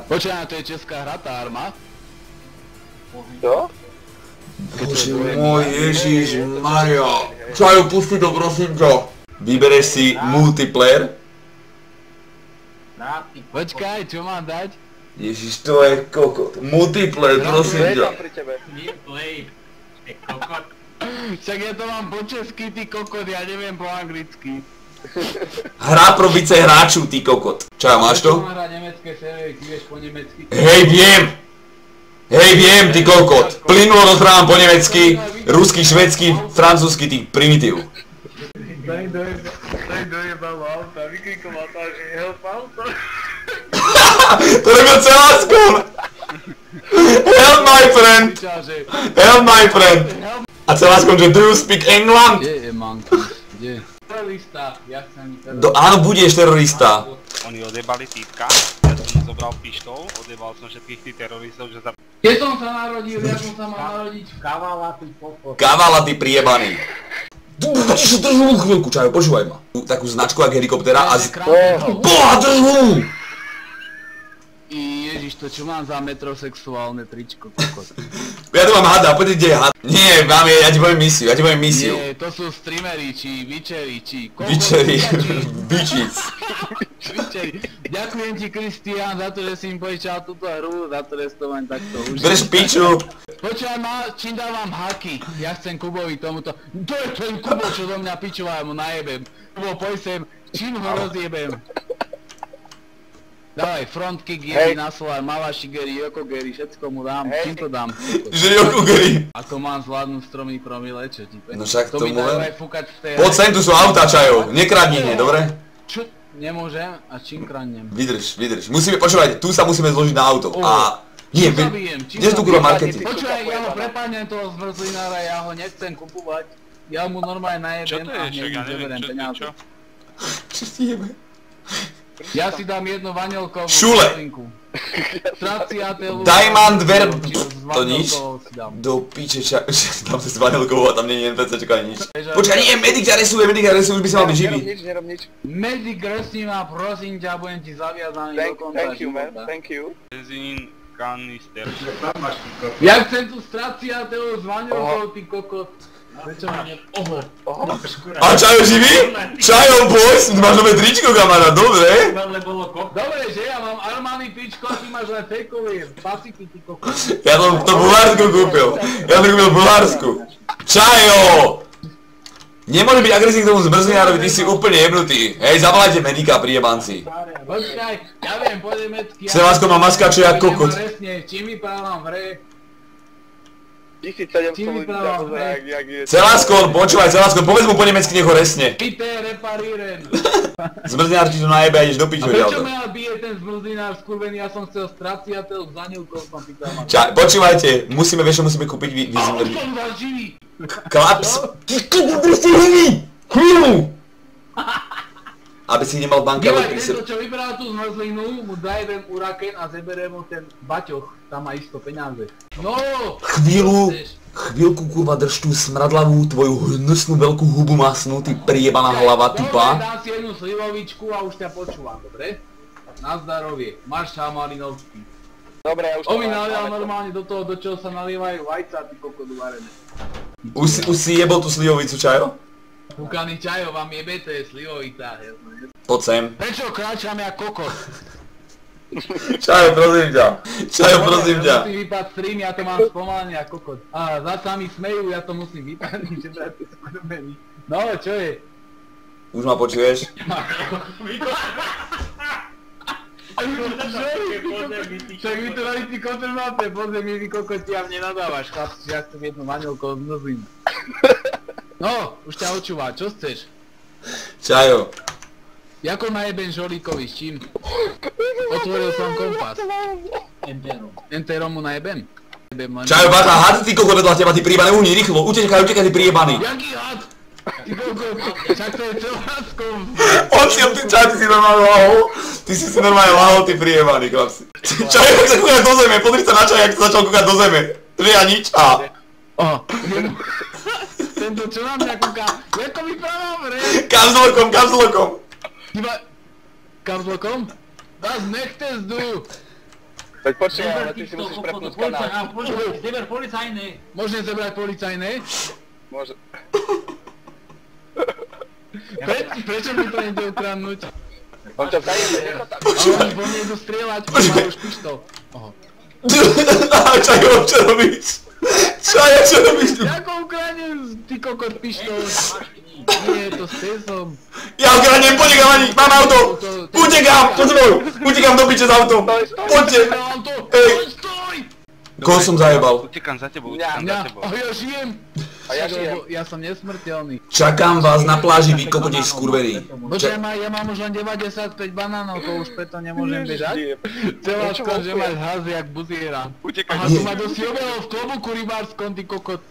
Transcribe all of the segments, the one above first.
Počkaj, to je česká hra, tá arma. Čo? Bože môj Ježiš Maria. Čajo, pusti to prosím ťa. Vybereš si multiplayer. Počkaj, čo mám dať? Ježiš, to je kokot. Multiplayer, prosím Je ťa. tam pri tebe. Však ja to mám po česky, ty kokot, ja neviem po anglicky. Hra pro více hráčů, ty kokot. Čajo, máš to? Mám hrať nemecké servery, ty vieš po nemecky. Hej, viem! Hej, viem, ty kokot. Plynulo rozprávam po nemecky, rusky, švedsky, francúzsky, ty primitív. Daj dojebalo auta, vykrikol auta, že help auto. To nebyl Celáskon! Help my friend! Help my friend! A Celáskon, že do you speak England? Kde je Monkeys? Kde? Terorista, ja chcem terorista. Áno, budeš terorista. Oni odjebali týpka, ja som zobral pištol, odjebal som všetkých tých teroristov, že za... Keď som sa narodil, ja som sa mal narodiť v Kavala, ty kokot. Kavala, ty priebaný. Držu chvíľku, Čajo, počúvaj ma. Takú značku jak helikoptera a Boha, držu! Ježiš, to čo mám za metrosexuálne tričko, kokot. Ja tu mám hada, poď kde je had. Nie, ja ti poviem misiu, Nie, to sú streamery, či bičeri, či... Bičeri, bičic. Bičeri. Ďakujem ti, Kristián, za to, že si mi požičal túto hru, za to, že si to len takto užil. Drž piču. Počúvaj ma, čím dávam haky? Ja chcem Kubovi tomuto... To je ten Kubo, čo do mňa pičová, ja mu najebem. Kubo, poď sem, čím ho rozjebem? Dávaj, front kick, jedy na solár, mala shigeri, yokogeri, všetko mu dám, čím to dám? Že yokogeri. Ako mám zvládnuť stromý promile, čo ti pe? No však to mi dajú môžem. aj fúkať v tej... Poď sem, tu sú autá, Čajo, nekradni hneď, dobre? Čo? Nemôžem? A čím kradnem? Vydrž. Musíme, počúvať, tu sa musíme zložiť na auto. A... Nie, kde tu kurva marketing? Počúvaj, ja ho prepadnem toho zmrzlinára, ja ho nechcem kupovať. Ja mu normálne najebem a hneď mu zoberiem peniaze. Čo ti jebe? Ja si dám jednu vanilkovú Šule! Straciatelu... Diamond verb... To nič? Si dám. Do píče tam s vanilkovou a tam nie je NPCčko ani nič. Počkaj, nie, medic aresuje, už by si mal byť živý. Nerob nič. Medic resni ma, prosím ťa, budem ti zaviazaný do konca Thank you, man, života. thank you. Benzín, kanister. Ja chcem tú straciatelu s vanilkou, ty kokot. Prečo ma ne... Oho. A Čajo živý? Čajo, boys, máš nové tričko, kamarát, dobre? Dobre, že ja mám Armani tričko a ty máš len fejkové pasiky, ty kokot. Ja som to v Bulharsku kúpil. Ja to kúpil v Bulharsku. Čajo! Nemôže byť agresívny k tomu zmrzlinárovi, ty si úplne jebnutý. Hej, zavolajte medika, priebanci. Počkaj, ja viem po nemecky... Celásko má maskáče jak kokot. Presne, čím vyprávam v hre... 1700 ľudí ťa pozerá, jak je... Celásko, počúvaj, Celásko, povedz mu po nemecky, nech ho resne. Pité reparíren. Zmrzlinár ti to najebe a ideš do piču, A prečo ďalto. ma bije ten zmrzlinár skurvený, ja som chcel straciatel s vanilkou, som pýtal ma. Počúvajte, vieš čo musíme kúpiť Som vás živý. Klaps. Ty si živý! Chvíľu! Aby si nemal bankový Dívaj, prísel. tento, čo vybral tú zmrzlinu, mu zajebem uraken a zeberem mu ten baťoch, tam má isto peniaze. No! Chvíľku kurva drž tú smradlavú tvoju hnusnú veľkú hubu masnú, ty priebaná hlava tupá. Dobre, dám si jednu slivovičku a už ťa počúvam, dobre? Na zdarovie, Maršal Malinovský. Dobre, ja už to On mi nalial máme to. normálne do toho, do čoho sa nalievajú vajca, ty kokodu varené. Už si jebol tú slivovicu, Čajo? Kúkaný čajov vám jebe, to je slivovitá. Poď sem. Prečo kráčam jak kokot? Čajo, prosím ťa. Čajo, prosím ťa. Ja musím vypať stream, ja to mám spomalený jak kokot. A zasa mi smejú, ja to musím vypať, že to je skurvený. No, čo je? Už ma počuješ? Však vy tu mali ty konzerváte, podzemí vy kokoti a mne nadávaš, chlapci, že ja chcem jednu vanilkou z mrzlinu. No, už ťa očúva, čo chceš? Čajo. Jako najebem Žolíkovi, s čím? Otvoril som kompas. Enterom. Enterom mu najebem? Čajo, bacha, had ty kokot vedľa teba, ty priebaný, uhni, rýchlo, utekaj, ty priebaný. Jaký had? Ty kokot, však to je Celáskov. Ty si normálne lahol. Ty si normálne lahol, ty priebaný, chlapci. Čajo, jak sa kúkať do zeme, pozri sa na Čajo, jak sa začal kúkať do zeme. Že ja nič a... Tento čo na mňa kúka, jako vyprávam v hre. Kam s lokom. Iba... Kam s lokom? Das nechte zdu. Veď počkaj, ale ty si musíš prepnúť kanál. Počkaj, zeber policajné. Môžem zebrať policajné? Môže. Prečo mi to nejde ukradnúť? On ťa zajebe, nechá tam. A oni po mne idú strieľať, majú už pištol. Oho. Čajo, čo robíš? Čajo, čo robíš tu? Ako ukradnem, ty kokot pištol? Nie, to s Tesom. Ja ukradnem, poďte ani, mám auto! Utekám, čo s tebou? Utekám do piče s autom. Poďte! Ej, Stoj! koho som zajebal? Utekám za tebou, Mňa. utekám za tebou. Ja žijem! A ja žijem. Ja som nesmrteľný. Čakám vás na pláži, vy kokotej skurvený. Bože, ja mám už len 95 banánov, to už preto nemôžem bežať. Celá škoda, že máš haz jak buziera. Utekaj. Aha, tu ma dosť obehol v klobuku rybárskom, ty kokot.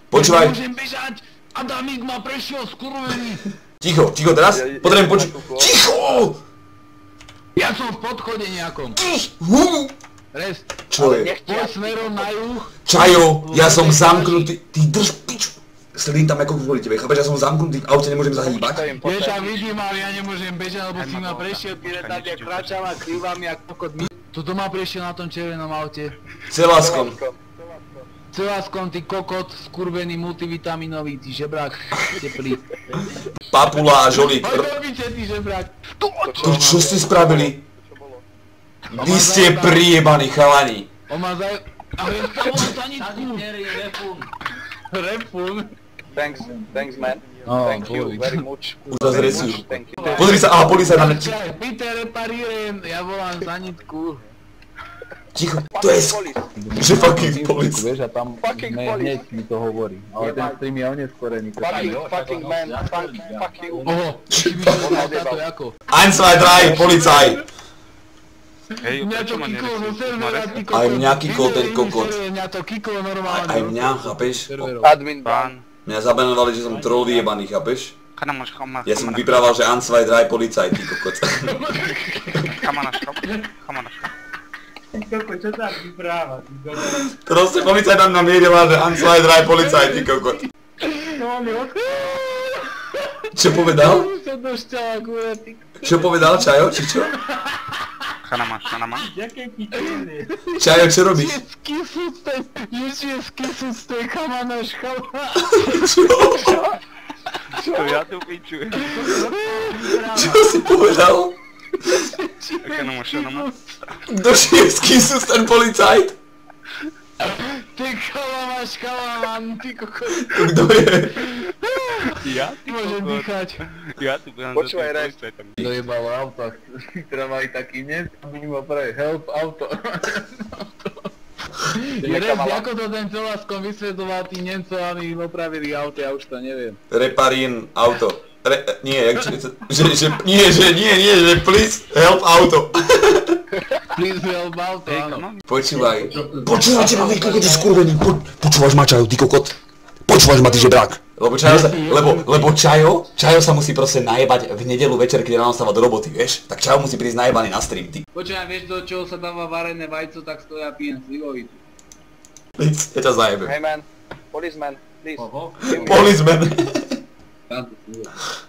Počúvaj, Nemôžem bežať! Adamík ma prešiel, skurvený! ticho, teraz, potrebujem počuť. Ticho! Ja som v podchode nejakom. Ticho! Rest, Čo je? poď smerom na juh. Čajo, ja som zamknutý, ty drž piču. Sedím tam ako kvôli tebe, chápeš, ja som zamknutý v aute, nemôžem zahýbať. Ja ťa vidím, ale ja nemôžem bežať, lebo si ma prešiel, ty retard, jak kráčava krivami, jak kokot. Toto ma prešiel na tom červenom aute. Celáskom. Celáskom, ty kokot, skurvený multivitaminový, ty žebrák, teplý. Papula a žolík. Poď do piče, ty žebrák. To čo ste spravili? Vy ste priebaní chalani. On ma zaj... Ale ja volám sanitku. Sanitnéry, refún. Refún. Thanks man. No, Thank you boj. very much. Už zase resujú. Thank you. Pozri sa, aha, policajt na mňa. Peter, reparírujem, ja volám sanitku. Ticho, to je že fucking polic. Vieš, a tam Fucking police. hneď mi to hovorí. Ale ten stream je oneskorený. Fucking man. Fuck you. Oho, či by som mal táto ako. 1, 2, 3, policaj. Hej, Mňa prečo to ma kiklo zo neresuješ? servera, ty kokot. Aj mňa kikol ten kokot. Mňa to kiklo normálne. Aj mňa, chápeš? Admin Pán, Mňa zabanovali, že som troll vyjebaný, chápeš? kamanáš, Ja som vyprával, že 1, 2, 3, policaj, ty kokot. kamanáš. Koko, čo tam vypráva? Proste policajt nám namierila, že 1, 2, 3, policaj, ty kokot. No, mi Čo povedal? Už sa došťala, kurva, ty Čo povedal, Čajo, či čo? Chanamáš. Jaké pičiny? Čajo, čo robíš? skysúcte, je skysúcte, kamanáš, Čo ja tu pičujem? Čo si povedal? Chanamáš. Kdošijevský sú ten policajt? Ty kalaman, ty kokot. Kto je? Ja? Môžem dýchať. Ja tu budem Počúvaj, Rej. Dojebal auto, ktorá mali taký dnes, mimo pre help auto. Rez, ako to ten celáskom vysvetoval tým Nemcom, aby im opravili auto, ja už to neviem. Reparín auto. Nie, že please help auto. Please help auto, áno. Počúvaj. Počúvaj, ma vy kokot, skurvený. Počúvaš ma, Čajo, ty kokot. Počúvaš ma, ty žebrák. Lebo Čajo sa musí proste najebať v nedeľu večer, keď ráno stáva do roboty, vieš? Tak Čajo musí prísť najebaný na stream, ty. Počúvaj, vieš do čoho sa dáva varené vajco, tak stoja pijem slivovitu. Ja ťa zajebem. Hey man. Policeman, please. Oho. Policeman. Tam to slivovitu.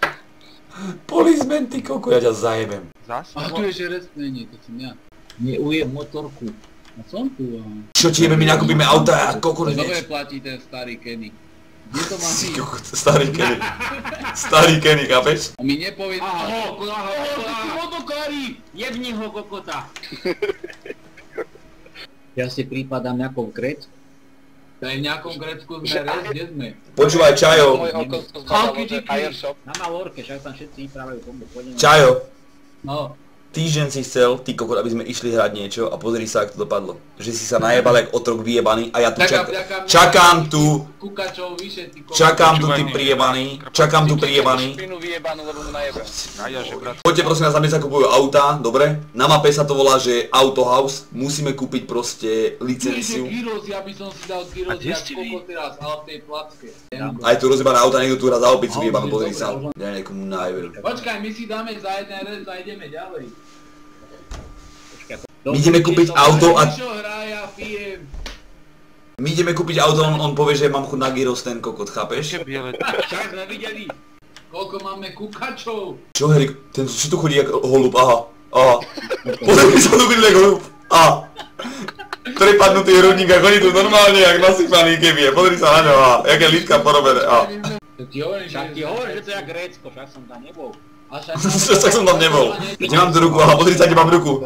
Policeman, ty koko, ja ťa zajebem. Zas? A tu je že rest, nie, to som ja. Neujem motorku. A som tu, Čo ti jebe, my nakúpime auta a koko Dobre nevieš. platí ten starý Kenny. Kde to má Ty byť? kokot, starý Kenny. Starý Kenny, chápeš? A mi nepovie... Aho, ty motokári! Jebni ho, kokota. Ja si prípadám na konkrét. To je v nejakom Grécku sme res, kde sme? Počúvaj, Čajo. Môj okos to Chalky, zbadalo, že díky. Airshop. Na Malorke, však tam všetci vyprávajú tomu. Čajo. No, Týždeň si chcel, ty kokot, aby sme išli hrať niečo a pozri sa, ako to dopadlo. Že si sa najebal jak otrok vyjebaný a ja tu čakám tu, kukačov vyše, ty kokos. čakám tu ty prijebaný, čakám tu prijebaný. Špinu vyjebanú, lebo mu najebe. Ja, že brat. Poďte prosím nás, aby sa kupujú auta, dobre? Na mape sa to volá, že Auto House, musíme kúpiť proste licenciu. Gyros, ja by som si dal gyros, kde jak ste vy? kokot teraz, ale v tej placke. Aj tu rozjebané auta, niekto tu hrá za opicu vyjebanú, pozri sa. Ja niekomu najvel. Počkaj, my si dáme za jeden res a ideme ďalej. My ideme kúpiť auto a... Čo hrá, ja pijem. My ideme kúpiť auto, on povie, že mám chuť na gyros ten kokot, chápeš? Ešte biele. Však sme videli, koľko máme kukačov. Čo hej, ten čo tu chodí jak holub, aha. Pozri sa tu chodí jak holub. prepadnutý hrudník a chodí tu normálne jak nasypaný keby je. Pozri sa na ňo a jaké lítka porobené. Však ti hovorím, že to je jak Grécko, však som tam nebol. Tak som tam nebol. Nemám tu ruku, aha, pozri sa, kde mám ruku.